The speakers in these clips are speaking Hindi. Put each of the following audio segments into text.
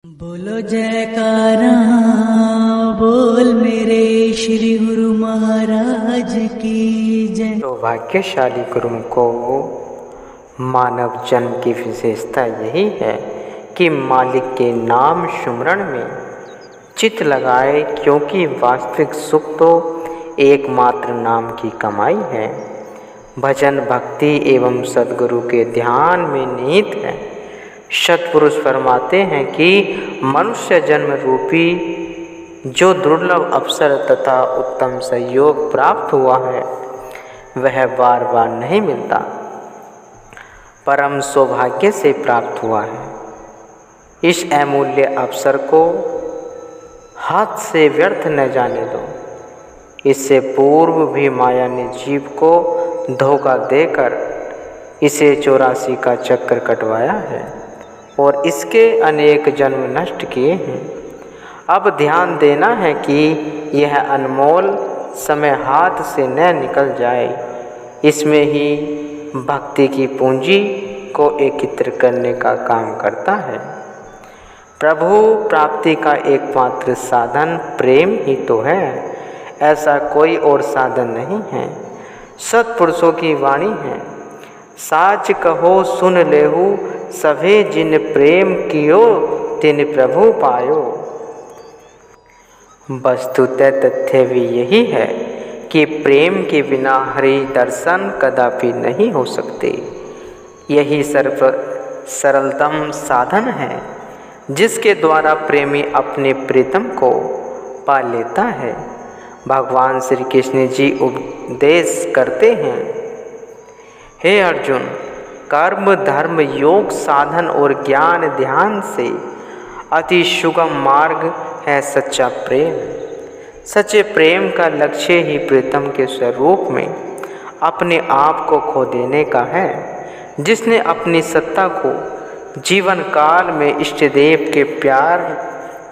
बोलो जयकारा बोल मेरे श्री गुरु महाराज की जय। तो भाग्यशाली गुरु को मानव जन्म की विशेषता यही है कि मालिक के नाम सुमरण में चित्त लगाए, क्योंकि वास्तविक सुख तो एकमात्र नाम की कमाई है। भजन भक्ति एवं सद्गुरु के ध्यान में निहित है। सत्पुरुष फरमाते हैं कि मनुष्य जन्म रूपी जो दुर्लभ अवसर तथा उत्तम सहयोग प्राप्त हुआ है वह बार बार नहीं मिलता, परम सौभाग्य से प्राप्त हुआ है। इस अमूल्य अवसर को हाथ से व्यर्थ न जाने दो। इससे पूर्व भी माया ने जीव को धोखा देकर इसे 84 का चक्कर कटवाया है और इसके अनेक जन्म नष्ट किए हैं। अब ध्यान देना है कि यह अनमोल समय हाथ से न निकल जाए। इसमें ही भक्ति की पूंजी को एकत्र करने का काम करता है। प्रभु प्राप्ति का एकमात्र साधन प्रेम ही तो है, ऐसा कोई और साधन नहीं है। सत्पुरुषों की वाणी है, साच कहो सुन लेहु सभे जिन प्रेम कियो तिन प्रभु पायो। वस्तुतः तथ्य भी यही है कि प्रेम के बिना हरि दर्शन कदापि नहीं हो सकते। यही सरलतम साधन है जिसके द्वारा प्रेमी अपने प्रीतम को पा लेता है। भगवान श्री कृष्ण जी उपदेश करते हैं, हे अर्जुन, कर्म धर्म योग साधन और ज्ञान ध्यान से अति सुगम मार्ग है सच्चा प्रेम। सच्चे प्रेम का लक्ष्य ही प्रीतम के स्वरूप में अपने आप को खो देने का है। जिसने अपनी सत्ता को जीवन काल में इष्ट देव के प्यार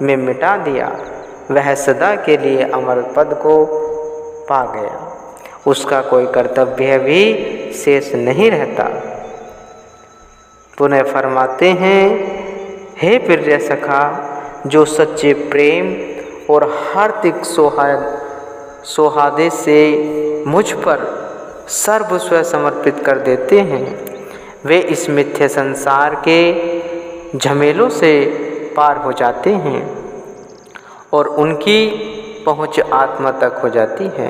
में मिटा दिया वह सदा के लिए अमर पद को पा गया। उसका कोई कर्तव्य भी शेष नहीं रहता। पुनः फरमाते हैं, हे प्रिय सखा, जो सच्चे प्रेम और हार्दिक सौहार्द से मुझ पर सर्वस्व समर्पित कर देते हैं वे इस मिथ्या संसार के झमेलों से पार हो जाते हैं और उनकी पहुँच आत्मा तक हो जाती है।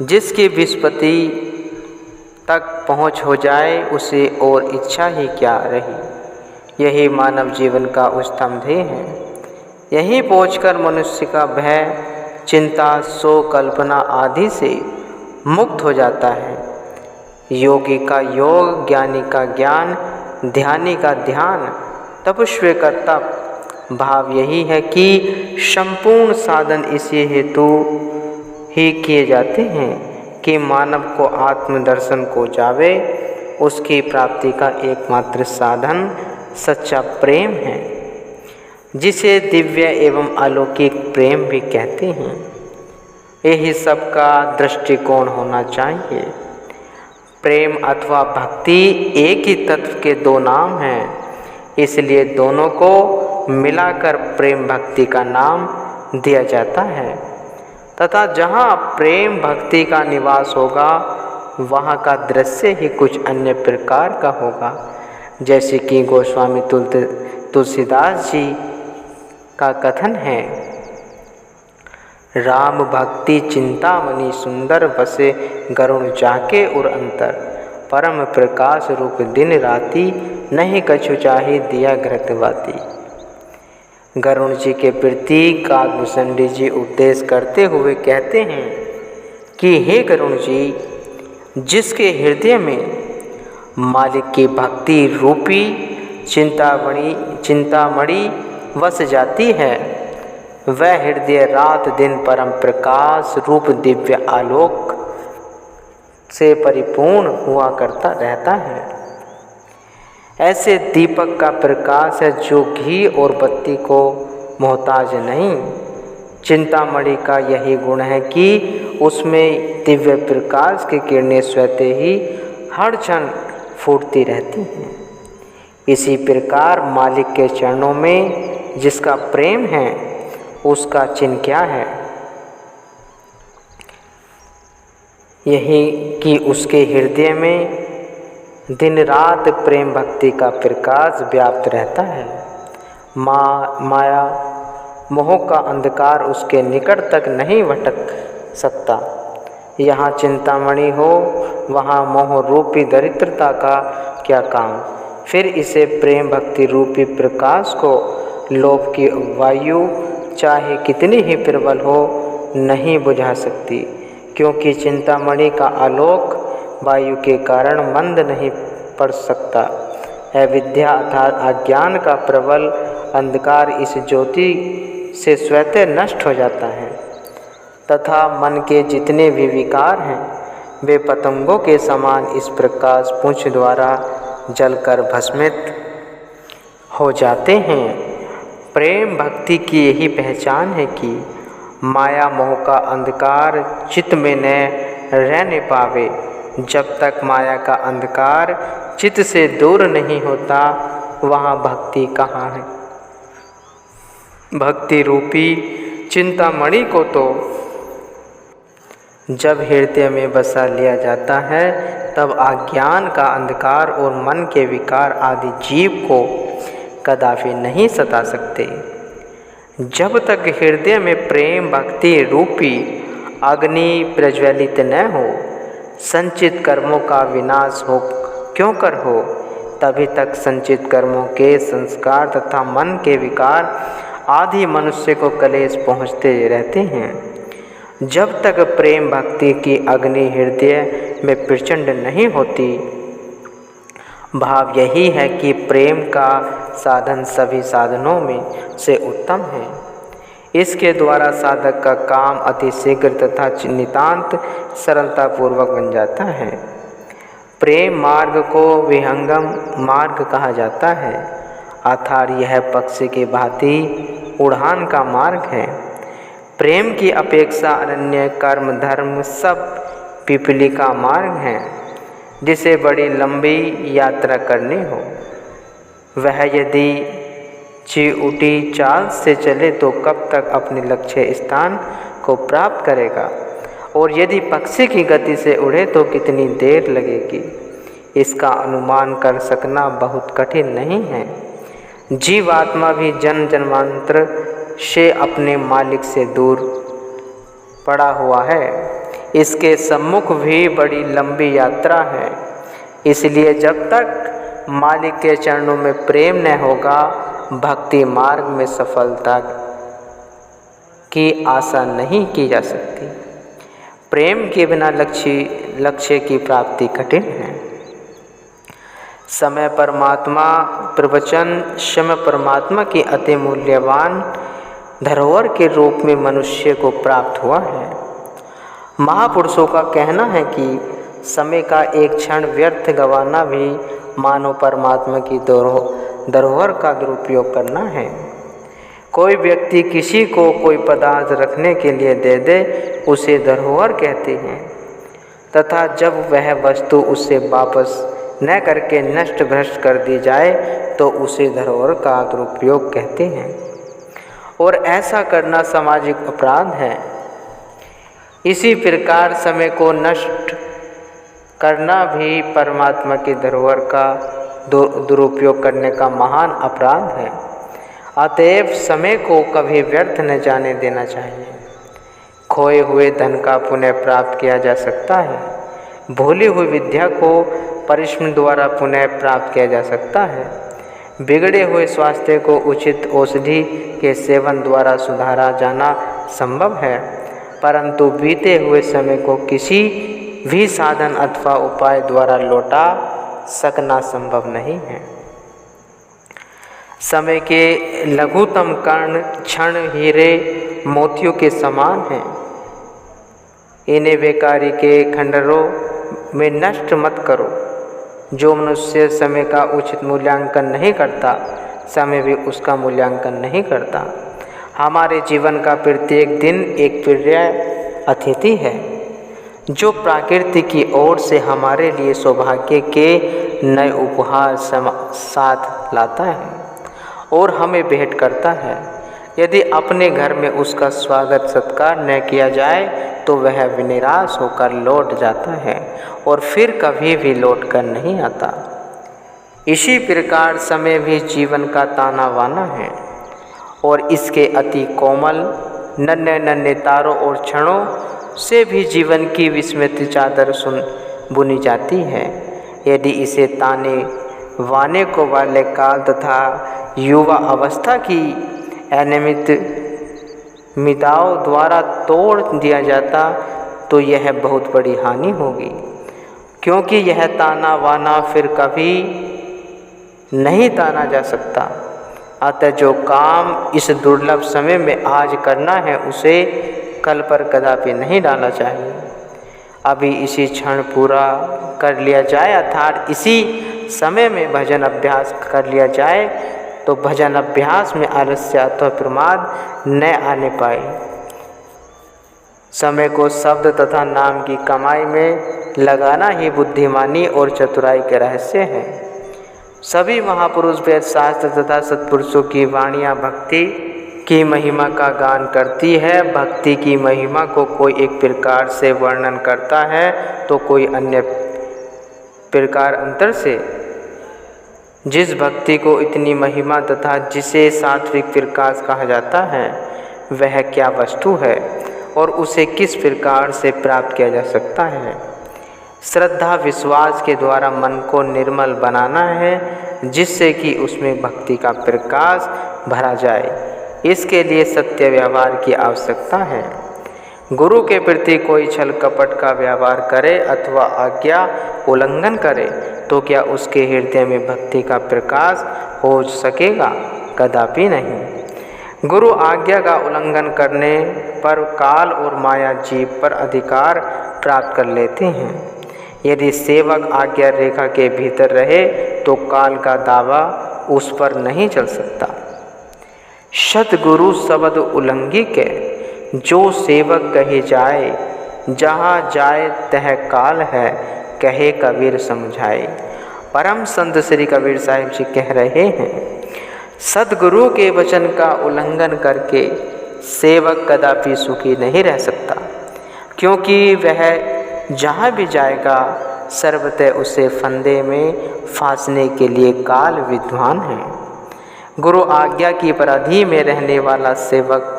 जिसकी विस्पत्ति तक पहुँच हो जाए उसे और इच्छा ही क्या रही। यही मानव जीवन का उत्तम ध्येय है। यहीं पहुंचकर मनुष्य का भय चिंता शोक कल्पना आदि से मुक्त हो जाता है। योगी का योग, ज्ञानी का ज्ञान, ध्यानी का ध्यान, तपस्वी का तप। भाव यही है कि संपूर्ण साधन इसी हेतु ही किए जाते हैं कि मानव को आत्मदर्शन को जावे। उसकी प्राप्ति का एकमात्र साधन सच्चा प्रेम है, जिसे दिव्य एवं अलौकिक प्रेम भी कहते हैं। यही सबका दृष्टिकोण होना चाहिए। प्रेम अथवा भक्ति एक ही तत्व के दो नाम हैं, इसलिए दोनों को मिलाकर प्रेम भक्ति का नाम दिया जाता है। तथा जहाँ प्रेम भक्ति का निवास होगा वहाँ का दृश्य ही कुछ अन्य प्रकार का होगा। जैसे कि गोस्वामी तुलसीदास जी का कथन है, राम भक्ति चिंतामणि सुंदर बसे गरुण जाके उर अंतर, परम प्रकाश रूप दिन राति नहीं कछु चाही दिया घृतवाती। गरुण जी के प्रति काकभूषण जी उपदेश करते हुए कहते हैं कि हे गरुण जी, जिसके हृदय में मालिक की भक्ति रूपी चिंतामणि वस जाती है वह हृदय रात दिन परम प्रकाश रूप दिव्य आलोक से परिपूर्ण हुआ करता रहता है। ऐसे दीपक का प्रकाश है जो घी और बत्ती को मोहताज नहीं। चिंतामणि का यही गुण है कि उसमें दिव्य प्रकाश की किरणें स्वतः ही हर क्षण फूटती रहती हैं। इसी प्रकार मालिक के चरणों में जिसका प्रेम है उसका चिन्ह क्या है? यही कि उसके हृदय में दिन रात प्रेम भक्ति का प्रकाश व्याप्त रहता है। माया मोह का अंधकार उसके निकट तक नहीं भटक सकता। यहाँ चिंतामणि हो वहाँ मोह रूपी दरिद्रता का क्या काम। फिर इसे प्रेम भक्ति रूपी प्रकाश को लोभ की वायु चाहे कितनी ही प्रबल हो नहीं बुझा सकती, क्योंकि चिंतामणि का आलोक वायु के कारण मंद नहीं पड़ सकता। अविद्या अर्थात अज्ञान का प्रबल अंधकार इस ज्योति से स्वतः नष्ट हो जाता है तथा मन के जितने भी विकार हैं वे पतंगों के समान इस प्रकाश पुंज द्वारा जलकर भस्मित हो जाते हैं। प्रेम भक्ति की यही पहचान है कि माया मोह का अंधकार चित्त में न रहने पावे। जब तक माया का अंधकार चित्त से दूर नहीं होता वहाँ भक्ति कहाँ है। भक्ति रूपी चिंतामणि को तो जब हृदय में बसा लिया जाता है तब अज्ञान का अंधकार और मन के विकार आदि जीव को कदापि नहीं सता सकते। जब तक हृदय में प्रेम भक्ति रूपी अग्नि प्रज्वलित न हो, संचित कर्मों का विनाश हो क्यों कर हो, तभी तक संचित कर्मों के संस्कार तथा मन के विकार आदि मनुष्य को कलेश पहुँचते रहते हैं। जब तक प्रेम भक्ति की अग्नि हृदय में प्रचंड नहीं होती। भाव यही है कि प्रेम का साधन सभी साधनों में से उत्तम है। इसके द्वारा साधक का काम अति शीघ्र तथा नितांत सरलतापूर्वक बन जाता है। प्रेम मार्ग को विहंगम मार्ग कहा जाता है, अर्थात यह पक्षी की भांति उड़ान का मार्ग है। प्रेम की अपेक्षा अन्य कर्म धर्म सब पिपली का मार्ग है, जिसे बड़ी लंबी यात्रा करनी हो। वह यदि चिऊटी चाल से चले तो कब तक अपने लक्ष्य स्थान को प्राप्त करेगा, और यदि पक्षी की गति से उड़े तो कितनी देर लगेगी, इसका अनुमान कर सकना बहुत कठिन नहीं है। जीवात्मा भी जन्म जन्मांतर से अपने मालिक से दूर पड़ा हुआ है। इसके सम्मुख भी बड़ी लंबी यात्रा है। इसलिए जब तक मालिक के चरणों में प्रेम न होगा, भक्ति मार्ग में सफलता की आशा नहीं की जा सकती। प्रेम के बिना लक्ष्य की प्राप्ति कठिन है। समय परमात्मा प्रवचन समय परमात्मा की अति मूल्यवान धरोहर के रूप में मनुष्य को प्राप्त हुआ है। महापुरुषों का कहना है कि समय का एक क्षण व्यर्थ गंवाना भी मानव परमात्मा की धरोहर का दुरुपयोग करना है। कोई व्यक्ति किसी को कोई पदार्थ रखने के लिए दे दे, उसे धरोहर कहते हैं, तथा जब वह वस्तु उससे वापस न करके नष्ट भ्रष्ट कर दी जाए तो उसे धरोहर का दुरुपयोग कहते हैं, और ऐसा करना सामाजिक अपराध है। इसी प्रकार समय को नष्ट करना भी परमात्मा की धरोहर का दुरुपयोग करने का महान अपराध है। अतएव समय को कभी व्यर्थ न जाने देना चाहिए। खोए हुए धन का पुनः प्राप्त किया जा सकता है। भूली हुई विद्या को परिश्रम द्वारा पुनः प्राप्त किया जा सकता है। बिगड़े हुए स्वास्थ्य को उचित औषधि के सेवन द्वारा सुधारा जाना संभव है, परंतु बीते हुए समय को किसी भी साधन अथवा उपाय द्वारा लौटा सकना संभव नहीं है। समय के लघुतम कण क्षण हीरे मोतियों के समान हैं। इन्हें बेकारी के खंडरों में नष्ट मत करो। जो मनुष्य समय का उचित मूल्यांकन नहीं करता, समय भी उसका मूल्यांकन नहीं करता। हमारे जीवन का प्रत्येक दिन एक प्रिय अतिथि है, जो प्रकृति की ओर से हमारे लिए सौभाग्य के नए उपहार साथ लाता है, और हमें भेंट करता है। यदि अपने घर में उसका स्वागत सत्कार न किया जाए तो वह विनिराश होकर लौट जाता है और फिर कभी भी लौट कर नहीं आता। इसी प्रकार समय भी जीवन का ताना बाना है और इसके अति कोमल नन्हे नन्हे तारों और क्षणों से भी जीवन की विस्मृत चादर बुनी जाती है। यदि इसे ताने वाने को बाल्यकाल तथा युवा अवस्था की अनियमित मिताओं द्वारा तोड़ दिया जाता तो यह बहुत बड़ी हानि होगी, क्योंकि यह ताना वाना फिर कभी नहीं ताना जा सकता। अतः जो काम इस दुर्लभ समय में आज करना है उसे कल पर कदापि नहीं डालना चाहिए। अभी इसी क्षण पूरा कर लिया जाए, अर्थात इसी समय में भजन अभ्यास कर लिया जाए तो भजन अभ्यास में आलस्य अथवा प्रमाद न आने पाए। समय को शब्द तथा नाम की कमाई में लगाना ही बुद्धिमानी और चतुराई के रहस्य है। सभी महापुरुष वेद शास्त्र तथा सत्पुरुषों की वाणियाँ भक्ति की महिमा का गान करती है। भक्ति की महिमा को कोई एक प्रकार से वर्णन करता है तो कोई अन्य प्रकार अंतर से। जिस भक्ति को इतनी महिमा तथा जिसे सात्विक प्रकाश कहा जाता है वह क्या वस्तु है और उसे किस प्रकार से प्राप्त किया जा सकता है। श्रद्धा विश्वास के द्वारा मन को निर्मल बनाना है जिससे कि उसमें भक्ति का प्रकाश भरा जाए। इसके लिए सत्य व्यवहार की आवश्यकता है। गुरु के प्रति कोई छल कपट का व्यवहार करे अथवा आज्ञा उल्लंघन करे तो क्या उसके हृदय में भक्ति का प्रकाश हो सकेगा? कदापि नहीं। गुरु आज्ञा का उल्लंघन करने पर काल और माया जीव पर अधिकार प्राप्त कर लेते हैं। यदि सेवक आज्ञा रेखा के भीतर रहे तो काल का दावा उस पर नहीं चल सकता। सतगुरु शब्द उल्लंघी के जो सेवक कहे जाए, जहाँ जाए तह काल है, कहे कबीर समझाए। परम संत श्री कबीर साहिब जी कह रहे हैं, सतगुरु के वचन का उल्लंघन करके सेवक कदापि सुखी नहीं रह सकता, क्योंकि वह जहाँ भी जाएगा सर्वतः उसे फंदे में फांसने के लिए काल विद्वान है। गुरु आज्ञा की परिधि में रहने वाला सेवक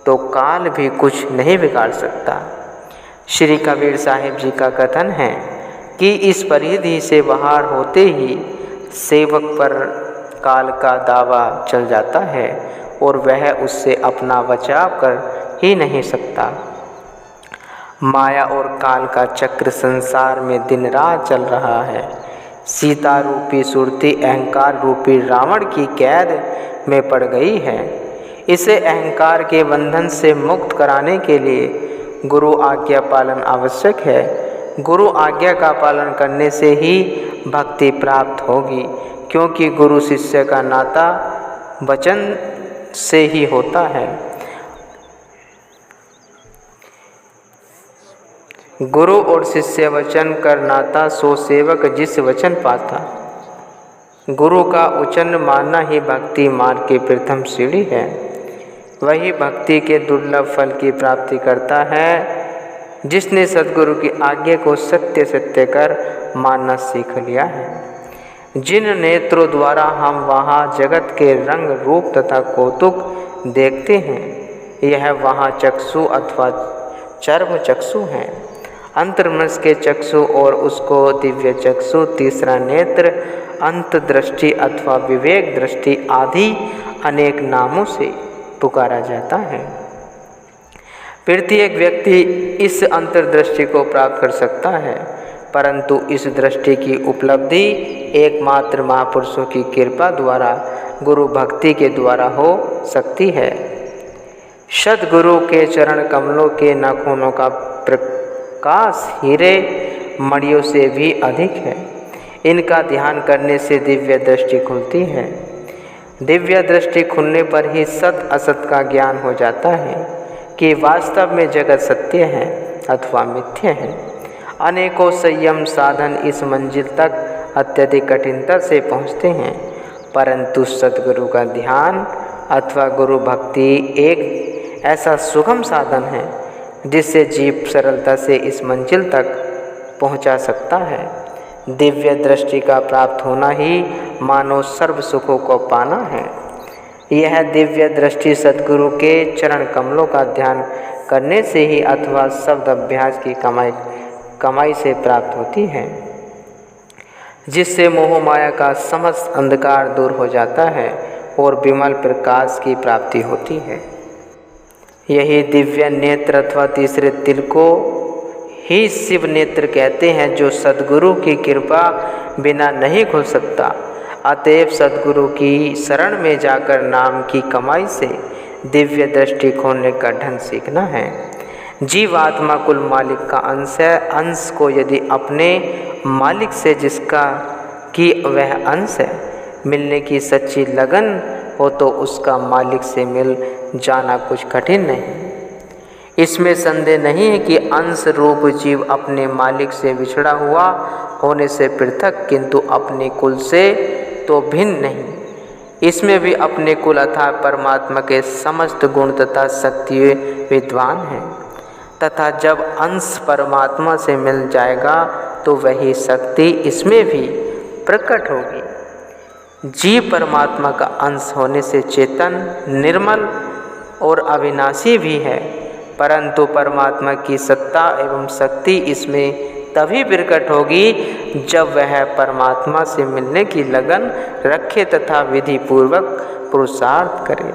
तो काल भी कुछ नहीं बिगाड़ सकता। श्री कबीर साहिब जी का कथन है कि इस परिधि से बाहर होते ही सेवक पर काल का दावा चल जाता है और वह उससे अपना बचाव कर ही नहीं सकता। माया और काल का चक्र संसार में दिन रात चल रहा है। सीता रूपी सुरती अहंकार रूपी रावण की कैद में पड़ गई है। इसे अहंकार के बंधन से मुक्त कराने के लिए गुरु आज्ञा पालन आवश्यक है। गुरु आज्ञा का पालन करने से ही भक्ति प्राप्त होगी, क्योंकि गुरु शिष्य का नाता वचन से ही होता है। गुरु और शिष्य वचन कर नाता, सो सेवक जिस वचन पाता। गुरु का वचन मानना ही भक्ति मार्ग की प्रथम सीढ़ी है। वही भक्ति के दुर्लभ फल की प्राप्ति करता है जिसने सद्गुरु की आज्ञा को सत्य सत्य कर मानना सीख लिया है। जिन नेत्रों द्वारा हम वहाँ जगत के रंग रूप तथा कौतुक देखते हैं, यह वहाँ चक्षु अथवा चर्म चक्षु हैं। अंतर्मनस के चक्षु और उसको दिव्य चक्षु, तीसरा नेत्र अंतदृष्टि अथवा विवेक दृष्टि आदि अनेक नामों से पुकारा जाता है। प्रत्येक व्यक्ति इस अंतर्दृष्टि को प्राप्त कर सकता है, परंतु इस दृष्टि की उपलब्धि एकमात्र महापुरुषों की कृपा द्वारा, गुरु भक्ति के द्वारा हो सकती है। सद्गुरु के चरण कमलों के नाखूनों का प्रकाश हीरे मणियों से भी अधिक है। इनका ध्यान करने से दिव्य दृष्टि खुलती है। दिव्य दृष्टि खुलने पर ही सत असत का ज्ञान हो जाता है कि वास्तव में जगत सत्य है अथवा मिथ्या है। अनेकों संयम साधन इस मंजिल तक अत्यधिक कठिनता से पहुँचते हैं, परंतु सद्गुरु का ध्यान अथवा गुरु भक्ति एक ऐसा सुगम साधन है जिससे जीव सरलता से इस मंजिल तक पहुंचा सकता है। दिव्य दृष्टि का प्राप्त होना ही मानो सर्व सुखों को पाना है। यह दिव्य दृष्टि सद्गुरु के चरण कमलों का ध्यान करने से ही अथवा शब्द अभ्यास की कमाई से प्राप्त होती है, जिससे मोह माया का समस्त अंधकार दूर हो जाता है और विमल प्रकाश की प्राप्ति होती है। यही दिव्य नेत्र अथवा तीसरे तिल को ही शिव नेत्र कहते हैं, जो सद्गुरु की कृपा बिना नहीं खुल सकता। अतएव सद्गुरु की शरण में जाकर नाम की कमाई से दिव्य दृष्टि खोलने का ढंग सीखना है। जीव आत्मा कुल मालिक का अंश है। अंश को यदि अपने मालिक से जिसका कि वह अंश है मिलने की सच्ची लगन हो तो उसका मालिक से मिल जाना कुछ कठिन नहीं। इसमें संदेह नहीं है कि अंश रूप जीव अपने मालिक से बिछड़ा हुआ होने से पृथक किंतु अपने कुल से तो भिन्न नहीं। इसमें भी अपने कुल अर्थात परमात्मा के समस्त गुण तथा शक्ति विद्वान हैं तथा जब अंश परमात्मा से मिल जाएगा तो वही शक्ति इसमें भी प्रकट होगी। जीव परमात्मा का अंश होने से चेतन, निर्मल और अविनाशी भी है, परंतु परमात्मा की सत्ता एवं शक्ति इसमें तभी प्रकट होगी जब वह परमात्मा से मिलने की लगन रखे तथा विधि पूर्वक पुरुषार्थ करे।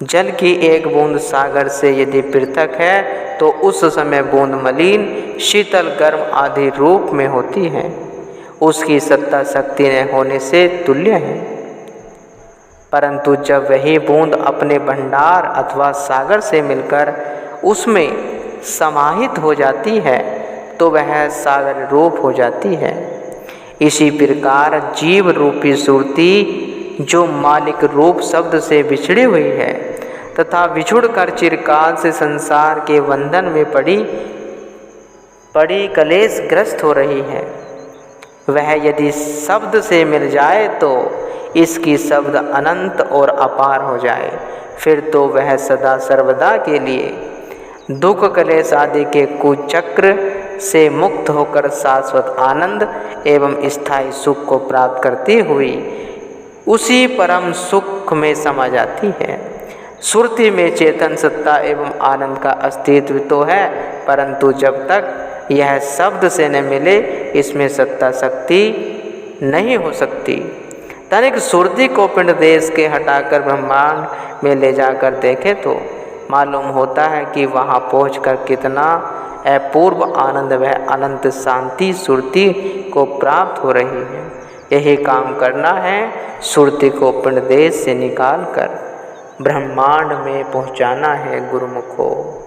जल की एक बूंद सागर से यदि पृथक है तो उस समय बूंद मलिन, शीतल, गर्म आदि रूप में होती है। उसकी सत्ता शक्ति न होने से तुल्य है। परंतु जब वही बूंद अपने भंडार अथवा सागर से मिलकर उसमें समाहित हो जाती है तो वह सागर रूप हो जाती है। इसी प्रकार जीव रूपी सुरती जो मालिक रूप शब्द से बिछड़ी हुई है तथा बिछुड़ कर चिरकाल से संसार के बंधन में पड़ी कलेश ग्रस्त हो रही है, वह यदि शब्द से मिल जाए तो इसकी शब्द अनंत और अपार हो जाए, फिर तो वह सदा सर्वदा के लिए दुख कलेश आदि के कुचक्र से मुक्त होकर शाश्वत आनंद एवं स्थायी सुख को प्राप्त करती हुई उसी परम सुख में समा जाती है। सुरति में चेतन सत्ता एवं आनंद का अस्तित्व तो है, परंतु जब तक यह शब्द से न मिले इसमें सत्ता शक्ति नहीं हो सकती। तनिक सुरति को पिंड देश के हटाकर ब्रह्मांड में ले जाकर देखे तो मालूम होता है कि वहाँ पहुंचकर कितना अपूर्व आनंद व अनंत शांति सुरति को प्राप्त हो रही है। यही काम करना है, सुरति को पिंड देश से निकाल कर ब्रह्मांड में पहुँचाना है गुरुमुखो।